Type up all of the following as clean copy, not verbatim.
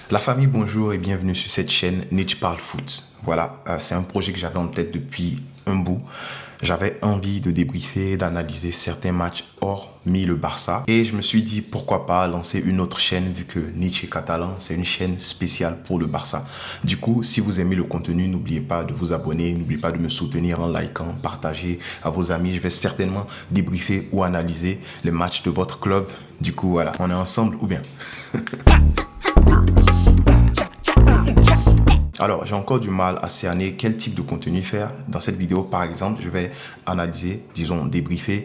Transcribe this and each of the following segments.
La famille, bonjour et bienvenue sur cette chaîne Niche Parle Foot. Voilà, c'est un projet que j'avais en tête depuis un bout. J'avais envie de débriefer, d'analyser certains matchs hormis le Barça. Et je me suis dit pourquoi pas lancer une autre chaîne vu que Niche est catalan, c'est une chaîne spéciale pour le Barça. Du coup, si vous aimez le contenu, n'oubliez pas de vous abonner, n'oubliez pas de me soutenir en likant, partager à vos amis. Je vais certainement débriefer ou analyser les matchs de votre club. Du coup, voilà, on est ensemble ou bien? Alors, j'ai encore du mal à cerner quel type de contenu faire. Dans cette vidéo, par exemple, je vais analyser, disons, débriefer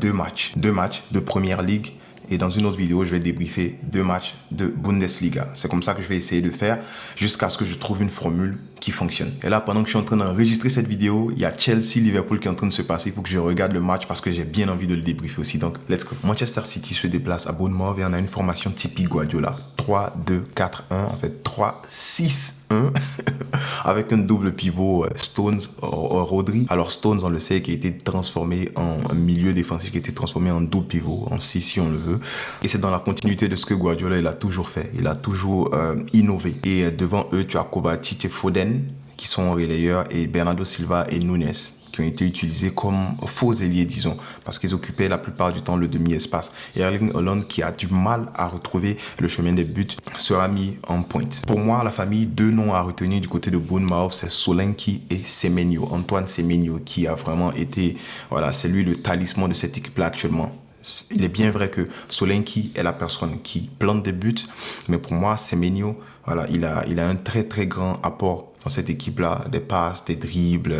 deux matchs de Première Ligue. Et dans une autre vidéo, je vais débriefer deux matchs de Bundesliga. C'est comme ça que je vais essayer de faire jusqu'à ce que je trouve une formule qui fonctionne. Et là, pendant que je suis en train d'enregistrer cette vidéo, il y a Chelsea-Liverpool qui est en train de se passer. Il faut que je regarde le match parce que j'ai bien envie de le débriefer aussi. Donc, let's go. Manchester City se déplace à Bournemouth et on a une formation typique Guardiola. 3-2-4-1, en fait 3-6-1 avec un double pivot Stones Rodri. Alors Stones, on le sait, qui a été transformé en milieu défensif, qui a été transformé en double pivot, en 6 si on le veut. Et c'est dans la continuité de ce que Guardiola il a toujours fait. Il a toujours innové. Et devant eux, tu as Kovacic et Foden qui sont relayeurs et Bernardo Silva et Nunes qui ont été utilisés comme faux ailiers, disons, parce qu'ils occupaient la plupart du temps le demi-espace. Et Erling Haaland, qui a du mal à retrouver le chemin des buts, sera mis en pointe. Pour moi, la famille, deux noms à retenir du côté de Bournemouth, c'est Solanke et Semenyo. Antoine Semenyo, qui a vraiment été, voilà, c'est lui le talisman de cette équipe-là actuellement. Il est bien vrai que Solanke est la personne qui plante des buts, mais pour moi, Semenyo, voilà, il a un très très grand apport dans cette équipe-là, des passes, des dribbles,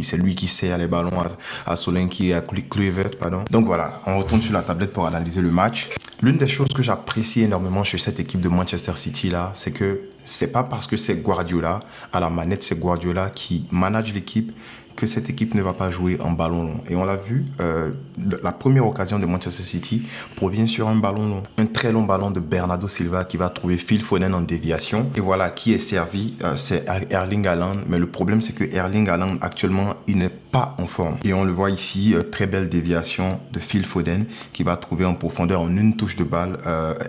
c'est lui qui sert les ballons à Solanke et à Kluivert, pardon. Donc voilà, on retourne sur la tablette pour analyser le match. L'une des choses que j'apprécie énormément chez cette équipe de Manchester City là, c'est que c'est pas parce que c'est Guardiola à la manette, c'est Guardiola qui manage l'équipe que cette équipe ne va pas jouer en ballon long. Et on l'a vu, la première occasion de Manchester City provient sur un ballon long. Un très long ballon de Bernardo Silva qui va trouver Phil Foden en déviation. Et voilà, qui est servi, c'est Erling Haaland. Mais le problème, c'est que Erling Haaland, actuellement, il n'est pas en forme. Et on le voit ici, très belle déviation de Phil Foden qui va trouver en profondeur, en une touche de balle,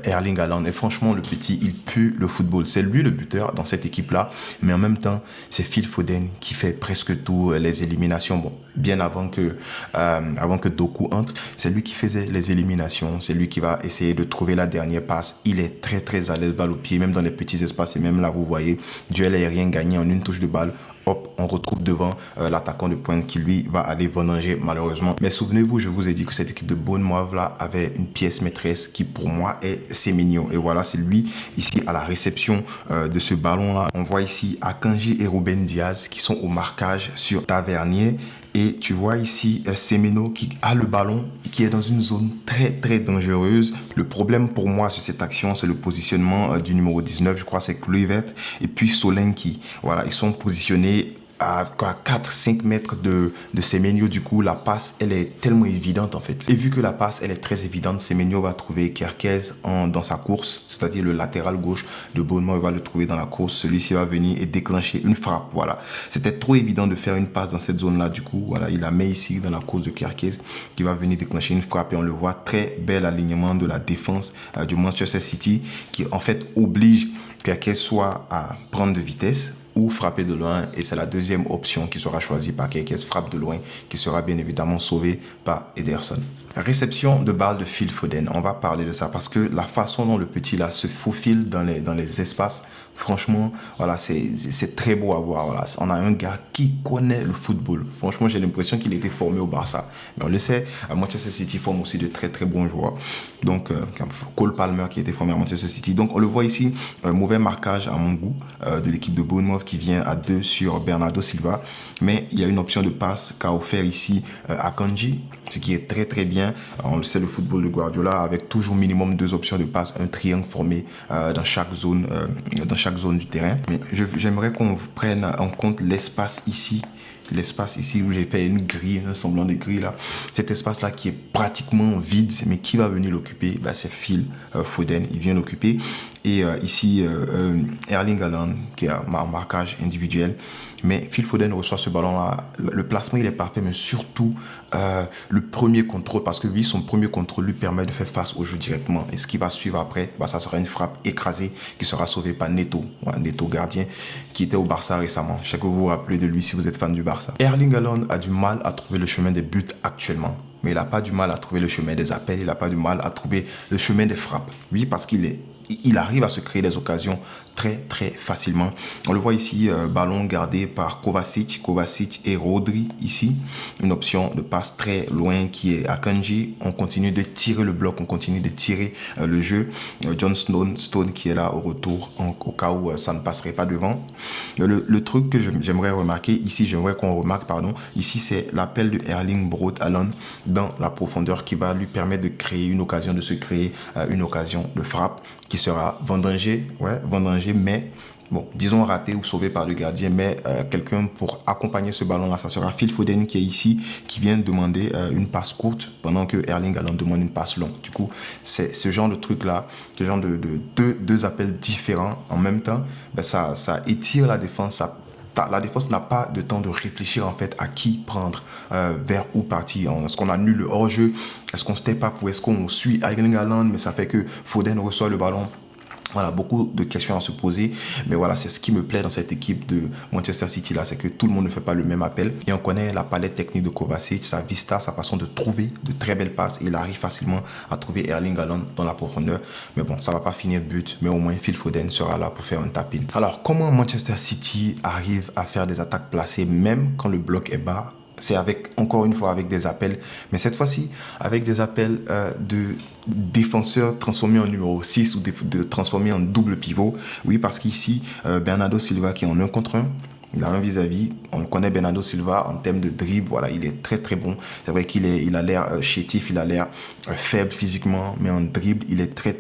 Erling Haaland. Et franchement, le petit, il pue le football. C'est lui le buteur dans cette équipe-là. Mais en même temps, c'est Phil Foden qui fait presque tout les éliminations. Bon, bien avant que Doku entre, c'est lui qui faisait les éliminations. C'est lui qui va essayer de trouver la dernière passe. Il est très très à l'aise balle au pied, même dans les petits espaces. Et même là, vous voyez, duel aérien gagné en une touche de balle. Hop, on retrouve devant l'attaquant de pointe qui lui va aller venanger malheureusement. Mais souvenez-vous, je vous ai dit que cette équipe de Bournemouth là avait une pièce maîtresse qui pour moi est Semenyo. Et voilà, c'est lui ici à la réception de ce ballon là. On voit ici Akanji et Ruben Diaz qui sont au marquage sur Tavernier. Et tu vois ici Semenyo qui a le ballon, qui est dans une zone très très dangereuse. Le problème pour moi sur cette action, c'est le positionnement du numéro 19, je crois c'est Kluivert, et puis Solanke. Voilà, ils sont positionnés à 4-5 mètres de Semenyo. Du coup, la passe, elle est tellement évidente en fait. Et vu que la passe, elle est très évidente, Semenyo va trouver Kerkez dans sa course, c'est-à-dire le latéral gauche de Bournemouth, il va le trouver dans la course. Celui-ci va venir et déclencher une frappe. Voilà, c'était trop évident de faire une passe dans cette zone-là. Du coup, voilà, il la met ici dans la course de Kerkez qui va venir déclencher une frappe. Et on le voit, très bel alignement de la défense du Manchester City qui en fait oblige Kerkez soit à prendre de vitesse ou frapper de loin, et c'est la deuxième option qui sera choisie par Kerkez, frappe de loin, qui sera bien évidemment sauvée par Ederson. Réception de balle de Phil Foden, on va parler de ça parce que la façon dont le petit là se faufile dans les espaces, franchement, voilà, c'est très beau à voir. Voilà. On a un gars qui connaît le football. Franchement, j'ai l'impression qu'il a été formé au Barça. Mais on le sait, Manchester City forme aussi de très très bons joueurs. Donc, Cole Palmer qui a été formé à Manchester City. Donc, on le voit ici, mauvais marquage à mon goût de l'équipe de Bournemouth qui vient à 2 sur Bernardo Silva. Mais il y a une option de passe qu'a offert ici Akanji, ce qui est très très bien. On le sait, le football de Guardiola avec toujours minimum 2 options de passe, un triangle formé dans chaque zone du terrain. Mais j'aimerais qu'on prenne en compte l'espace ici, l'espace ici où j'ai fait une grille, un semblant de grille là. Cet espace-là qui est pratiquement vide, mais qui va venir l'occuper? C'est Phil Foden, il vient l'occuper. Et ici, Erling Haaland qui a un marquage individuel. Mais Phil Foden reçoit ce ballon-là. Le placement, il est parfait, mais surtout le premier contrôle, parce que lui, son premier contrôle lui permet de faire face au jeu directement. Et ce qui va suivre après, ça sera une frappe écrasée qui sera sauvée par Neto, Neto gardien, qui était au Barça récemment. Je sais que vous vous rappelez de lui si vous êtes fan du Barça. Erling Haaland a du mal à trouver le chemin des buts actuellement. Mais il n'a pas du mal à trouver le chemin des appels, il n'a pas du mal à trouver le chemin des frappes. Oui, parce il arrive à se créer des occasions très facilement. On le voit ici, ballon gardé par Kovacic et Rodri ici. Une option de passe très loin qui est Akanji. On continue de tirer le bloc, on continue de tirer le jeu. John Stone qui est là au retour au cas où ça ne passerait pas devant. Le truc que j'aimerais remarquer ici, ici c'est l'appel de Erling Braut Haaland dans la profondeur qui va lui permettre de créer une occasion, de se créer une occasion de frappe qui sera vendangée, mais bon, disons raté ou sauvé par le gardien, mais quelqu'un pour accompagner ce ballon-là, ça sera Phil Foden qui est ici, qui vient demander une passe courte pendant que Erling Haaland demande une passe longue. Du coup, c'est ce genre de truc-là, ce genre de deux appels différents en même temps, ça étire la défense, la défense n'a pas de temps de réfléchir en fait à qui prendre, vers où partir. Est-ce qu'on annule le hors-jeu? Est-ce qu'on step up ou est-ce qu'on suit Erling Haaland? Mais ça fait que Foden reçoit le ballon. Voilà, beaucoup de questions à se poser. Mais voilà, c'est ce qui me plaît dans cette équipe de Manchester City là, c'est que tout le monde ne fait pas le même appel. Et on connaît la palette technique de Kovacic, sa vista, sa façon de trouver de très belles passes. Il arrive facilement à trouver Erling Haaland dans la profondeur. Mais bon, ça va pas finir but. Mais au moins, Phil Foden sera là pour faire un tap-in. Alors, comment Manchester City arrive à faire des attaques placées même quand le bloc est bas? C'est encore une fois avec des appels, mais cette fois-ci avec des appels de défenseurs transformés en numéro 6 ou transformés en double pivot. Oui, parce qu'ici, Bernardo Silva qui est en 1 contre 1, il a un vis-à-vis. On connaît Bernardo Silva en termes de dribble. Voilà, il est très bon. C'est vrai il a l'air chétif, il a l'air faible physiquement, mais en dribble, il est très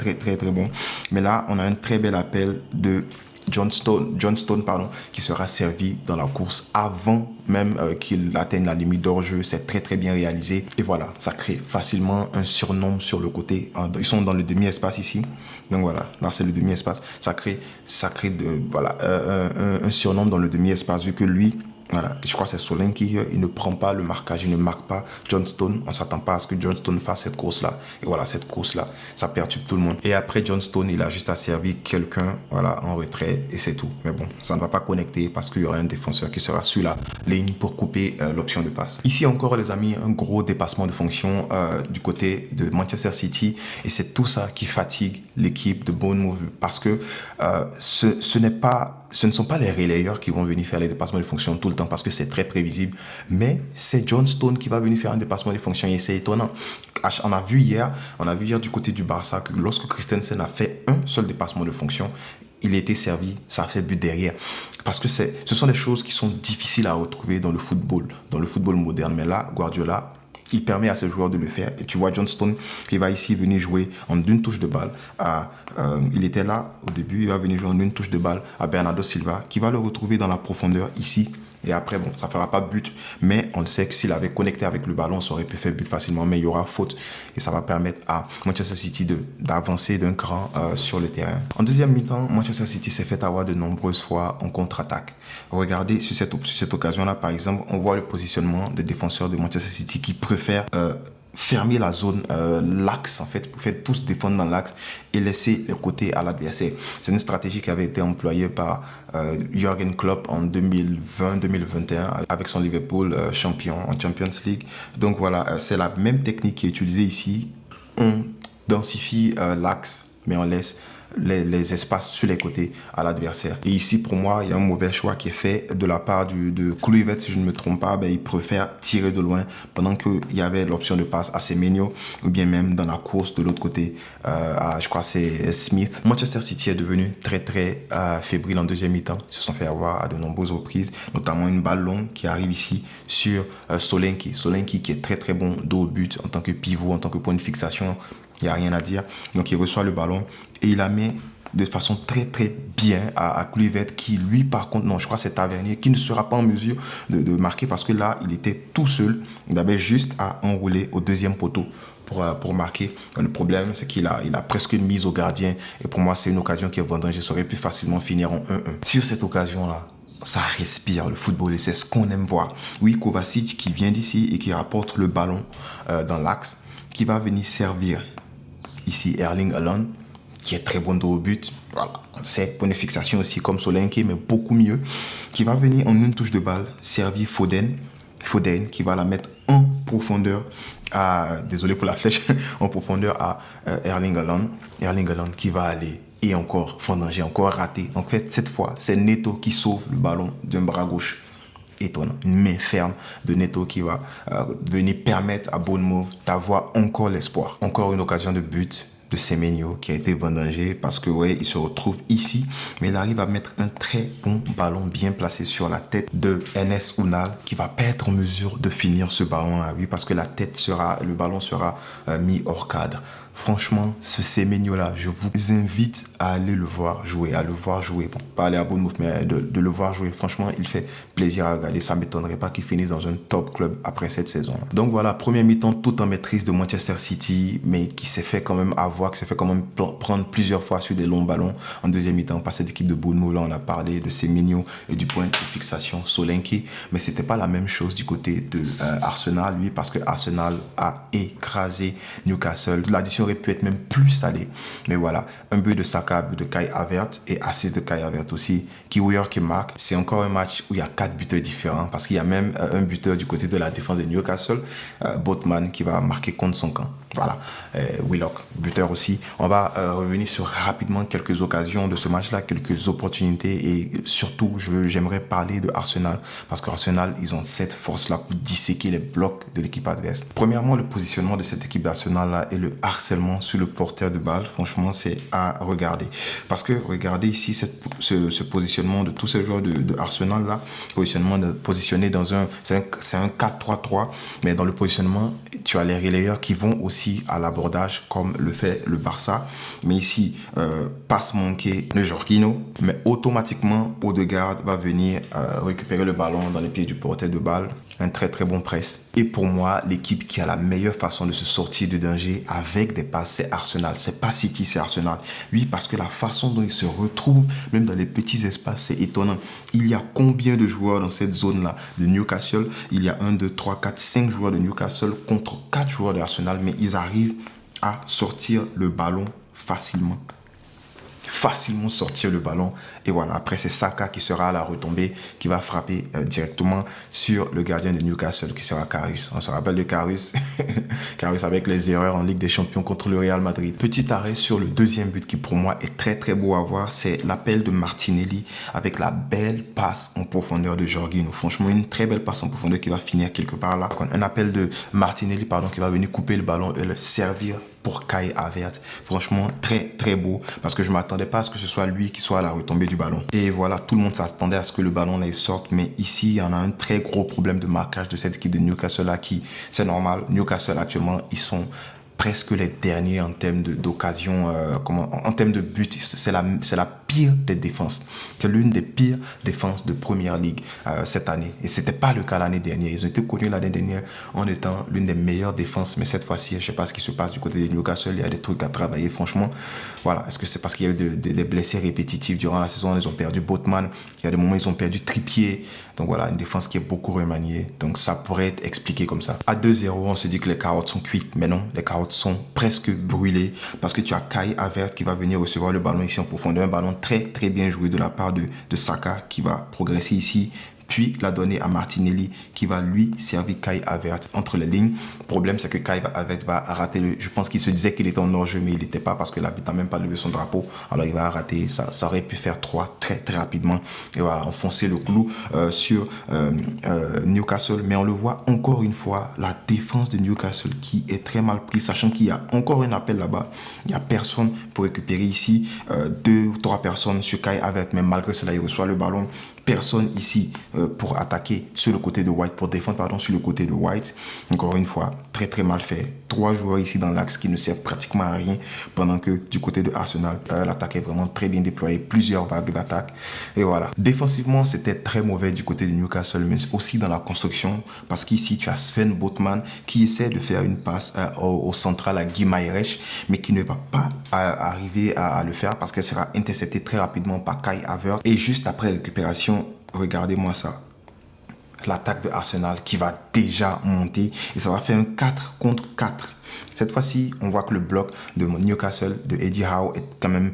bon. Mais là, on a un très bel appel de John Stone, qui sera servi dans la course avant même qu'il atteigne la limite d'hors-jeu. C'est très bien réalisé. Et voilà, ça crée facilement un surnom sur le côté. Ils sont dans le demi-espace ici. Donc voilà, là c'est le demi-espace. Ça crée un surnom dans le demi-espace vu que lui, voilà, je crois que c'est Solanke, il ne prend pas le marquage, il ne marque pas John Stone. On ne s'attend pas à ce que John Stone fasse cette course-là. Et voilà, cette course-là, ça perturbe tout le monde. Et après John Stone, il a juste à servir quelqu'un, voilà, en retrait et c'est tout. Mais bon, ça ne va pas connecter parce qu'il y aura un défenseur qui sera sur la ligne pour couper l'option de passe. Ici encore, les amis, un gros dépassement de fonction du côté de Manchester City. Et c'est tout ça qui fatigue l'équipe de Bournemouth parce que ce ne sont pas les relayeurs qui vont venir faire les dépassements de fonction tout le temps parce que c'est très prévisible, mais c'est John Stone qui va venir faire un dépassement de fonction et c'est étonnant. On a vu hier du côté du Barça que lorsque Christensen a fait un seul dépassement de fonction, il a été servi, ça a fait but derrière. Parce que ce sont des choses qui sont difficiles à retrouver dans le football moderne. Mais là, Guardiola, il permet à ses joueurs de le faire. Et tu vois, John Stone, il va ici venir jouer en une touche de balle. Il était là au début, il va venir jouer en une touche de balle à Bernardo Silva, qui va le retrouver dans la profondeur ici. Et après, bon, ça ne fera pas but, mais on le sait que s'il avait connecté avec le ballon, ça aurait pu faire but facilement, mais il y aura faute. Et ça va permettre à Manchester City d'avancer d'un cran sur le terrain. En deuxième mi-temps, Manchester City s'est fait avoir de nombreuses fois en contre-attaque. Regardez sur cette occasion-là, par exemple, on voit le positionnement des défenseurs de Manchester City qui préfèrent fermer la zone, l'axe en fait, pour faire tous défendre dans l'axe et laisser le côté à l'adversaire. C'est une stratégie qui avait été employée par Jürgen Klopp en 2020-2021 avec son Liverpool champion en Champions League. Donc voilà, c'est la même technique qui est utilisée ici. On densifie l'axe, mais on laisse les espaces sur les côtés à l'adversaire. Et ici, pour moi, il y a un mauvais choix qui est fait de la part de Kluivert, si je ne me trompe pas. Il préfère tirer de loin pendant qu'il y avait l'option de passe à Semenyo ou bien même dans la course de l'autre côté je crois que c'est Smith. Manchester City est devenu très fébrile en deuxième mi-temps. Ils se sont fait avoir à de nombreuses reprises, notamment une balle longue qui arrive ici sur Solanke qui est très bon dos au but en tant que pivot, en tant que point de fixation. Il n'y a rien à dire. Donc, il reçoit le ballon et il la met de façon très très bien à Kluivert qui lui par contre, non je crois que c'est Tavernier qui ne sera pas en mesure de marquer parce que là il était tout seul, il avait juste à enrouler au deuxième poteau pour marquer. Le problème, c'est qu'il a presque une mise au gardien. Et pour moi, c'est une occasion qui est vendangée. Ça aurait pu facilement finir en 1-1. Sur cette occasion-là, ça respire le football et c'est ce qu'on aime voir. Oui, Kovacic qui vient d'ici et qui rapporte le ballon dans l'axe, qui va venir servir ici Erling Haaland, qui est très bon dos au but. Voilà, c'est pour une fixation aussi comme Solanke, mais beaucoup mieux. Qui va venir en une touche de balle servir Foden qui va la mettre en profondeur désolé pour la flèche, en profondeur à Erling Haaland. Erling Haaland qui va aller et encore vendanger, encore raté. En fait, cette fois, c'est Neto qui sauve le ballon d'un bras gauche. Étonnant, une main ferme de Neto qui va venir permettre à Bournemouth d'avoir encore l'espoir. Encore une occasion de but de Semenyo qui a été vendangé parce que ouais, il se retrouve ici, mais il arrive à mettre un très bon ballon bien placé sur la tête de Enes Unal qui va pas être en mesure de finir ce ballon là, oui, parce que le ballon sera mis hors cadre. Franchement, ce Semenyo là, je vous invite à aller le voir jouer, bon, pas aller à Bournemouth, mais de le voir jouer. Franchement, il fait plaisir à regarder. Ça m'étonnerait pas qu'il finisse dans un top club après cette saison. Donc voilà, première mi-temps tout en maîtrise de Manchester City, mais qui s'est fait quand même avoir, qui s'est fait quand même prendre plusieurs fois sur des longs ballons. En deuxième mi-temps, par cette équipe de Bournemouth, là, on a parlé de Semenyo et du point de fixation Solanke, mais c'était pas la même chose du côté de Arsenal, lui, parce que Arsenal a écrasé Newcastle. L'addition aurait pu être même plus salée, mais voilà, un but de Saka, but de Kai Havertz et assist de Kai Havertz aussi, Kiwior qui marque. C'est encore un match où il y a 4 buteurs différents, parce qu'il y a même un buteur du côté de la défense de Newcastle, Botman, qui va marquer contre son camp. Voilà, Willock, buteur aussi. On va revenir sur rapidement quelques occasions de ce match-là, quelques opportunités et surtout, j'aimerais parler de Arsenal parce qu'Arsenal, ils ont cette force-là pour disséquer les blocs de l'équipe adverse. Premièrement, le positionnement de cette équipe d'Arsenal-là et le harcèlement sur le porteur de balle, franchement, c'est à regarder. Parce que regardez ici ce positionnement de tous ces joueurs de Arsenal-là, positionné dans c'est un 4-3-3, mais dans le positionnement, tu as les relayeurs qui vont aussi à l'abordage comme le fait le Barça, mais ici passe manquée de Jorginho, mais automatiquement Odegaard va venir récupérer le ballon dans les pieds du porteur de balle. Un très très bon press. Et pour moi, l'équipe qui a la meilleure façon de se sortir de danger avec des passes, c'est Arsenal. C'est pas City, c'est Arsenal. Oui, parce que la façon dont ils se retrouvent, même dans les petits espaces, c'est étonnant. Il y a combien de joueurs dans cette zone-là de Newcastle? Il y a 1, 2, 3, 4, 5 joueurs de Newcastle contre 4 joueurs d'Arsenal, mais ils arrivent à sortir le ballon facilement sortir le ballon et voilà, après c'est Saka qui sera à la retombée, qui va frapper directement sur le gardien de Newcastle qui sera Karius. On se rappelle de Karius Karius avec les erreurs en Ligue des Champions contre le Real Madrid. Petit arrêt sur le deuxième but qui pour moi est très très beau à voir, c'est l'appel de Martinelli avec la belle passe en profondeur de Jorginho. Franchement, une très belle passe en profondeur qui va finir quelque part là. Un appel de Martinelli qui va venir couper le ballon et le servir pour Kai Havertz. Franchement, très très beau parce que je m'attendais pas à ce que ce soit lui qui soit à la retombée du ballon. Et voilà, tout le monde s'attendait à ce que le ballon là il sorte, mais ici il y en a un très gros problème de marquage de cette équipe de Newcastle là qui, c'est normal, Newcastle actuellement ils sont presque les derniers en termes d'occasion, en termes de but. C'est la pire des défenses. C'est l'une des pires défenses de Première Ligue cette année. Et c'était pas le cas l'année dernière. Ils ont été connus l'année dernière en étant l'une des meilleures défenses. Mais cette fois-ci, je sais pas ce qui se passe du côté de Newcastle. Il y a des trucs à travailler, franchement. Voilà. Est-ce que c'est parce qu'il y a eu des blessés répétitifs durant la saison? Ils ont perdu Botman. Il y a des moments, ils ont perdu Trippier. Donc voilà, une défense qui est beaucoup remaniée. Donc ça pourrait être expliqué comme ça. À 2-0, on se dit que les carottes sont cuites. Mais non, les carottes sont presque brûlées parce que tu as Kai Havertz qui va venir recevoir le ballon ici en profondeur. Un ballon très très bien joué de la part de Saka qui va progresser ici, puis la donner à Martinelli qui va lui servir Kai Havertz entre les lignes. Le problème, c'est que Kai Havertz va rater je pense qu'il se disait qu'il était en hors-jeu, mais il n'était pas parce que l'arbitre n'a même pas levé son drapeau. Alors il va rater. Ça aurait pu faire 3 très très rapidement. Et voilà, enfoncer le clou sur Newcastle. Mais on le voit encore une fois, la défense de Newcastle qui est très mal prise, sachant qu'il y a encore un appel là-bas. Il n'y a personne pour récupérer ici. 2 ou 3 personnes sur Kai Havertz, mais malgré cela, il reçoit le ballon. personne ici pour attaquer sur le côté de White, pour défendre pardon sur le côté de White. Encore une fois, très très mal fait. 3 joueurs ici dans l'axe qui ne servent pratiquement à rien, pendant que du côté de Arsenal, l'attaque est vraiment très bien déployée, plusieurs vagues d'attaque. Et voilà. Défensivement, c'était très mauvais du côté de Newcastle, mais aussi dans la construction, parce qu'ici tu as Sven Botman qui essaie de faire une passe au central à Guy Maieresch, mais qui ne va pas arriver à le faire parce qu'elle sera interceptée très rapidement par Kai Havertz. Et juste après récupération, regardez-moi ça. L'attaque de Arsenal qui va déjà monter et ça va faire un 4 contre 4. Cette fois-ci, on voit que le bloc de Newcastle, de Eddie Howe, est quand même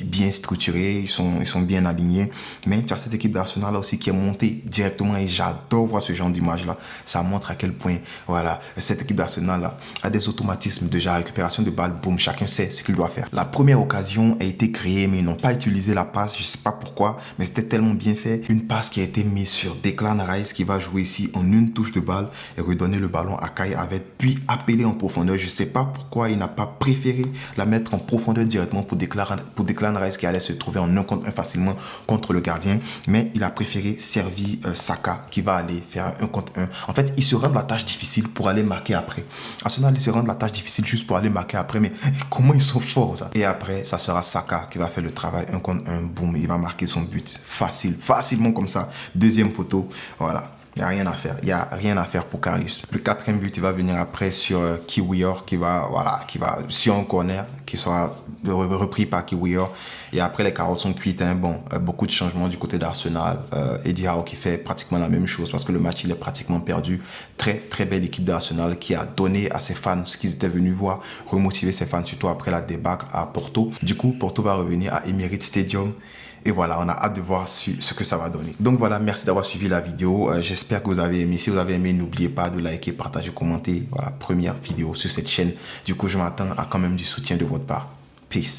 bien structuré. Ils sont bien alignés. Mais tu as cette équipe d'Arsenal aussi qui est montée directement et j'adore voir ce genre d'image-là. Ça montre à quel point, voilà, cette équipe d'Arsenal a des automatismes déjà, récupération de balles, boum, chacun sait ce qu'il doit faire. La première occasion a été créée, mais ils n'ont pas utilisé la passe. Je ne sais pas pourquoi, mais c'était tellement bien fait. Une passe qui a été mise sur Declan Rice qui va jouer ici en une touche de balle et redonner le ballon à Kai Havertz, puis appeler en profondeur. Je ne sais pas pourquoi il n'a pas préféré la mettre en profondeur directement pour Declan Rice qui allait se trouver en 1 contre 1 facilement contre le gardien. Mais il a préféré servir Saka qui va aller faire 1 contre 1. En fait, il se rend la tâche difficile pour aller marquer après. Arsenal, il se rend la tâche difficile juste pour aller marquer après. Mais comment ils sont forts ça. Et après, ça sera Saka qui va faire le travail 1 contre 1. Boum, il va marquer son but. Facilement comme ça. Deuxième poteau. Voilà. Il n'y a rien à faire. Il n'y a rien à faire pour Karius. Le 4e but, il va venir après sur Kiwior qui va sur un corner qui sera repris par Kiwior. Et après, les carottes sont cuites. Beaucoup de changements du côté d'Arsenal. Eddie Howe qui fait pratiquement la même chose parce que le match, il est pratiquement perdu. Très, très belle équipe d'Arsenal qui a donné à ses fans ce qu'ils étaient venus voir, remotiver ses fans, surtout après la débâcle à Porto. Du coup, Porto va revenir à Emirates Stadium. Et voilà, on a hâte de voir ce que ça va donner. Donc voilà, merci d'avoir suivi la vidéo. J'espère que vous avez aimé. Si vous avez aimé, n'oubliez pas de liker, partager, commenter. Voilà, première vidéo sur cette chaîne. Du coup, je m'attends à quand même du soutien de votre part. Peace.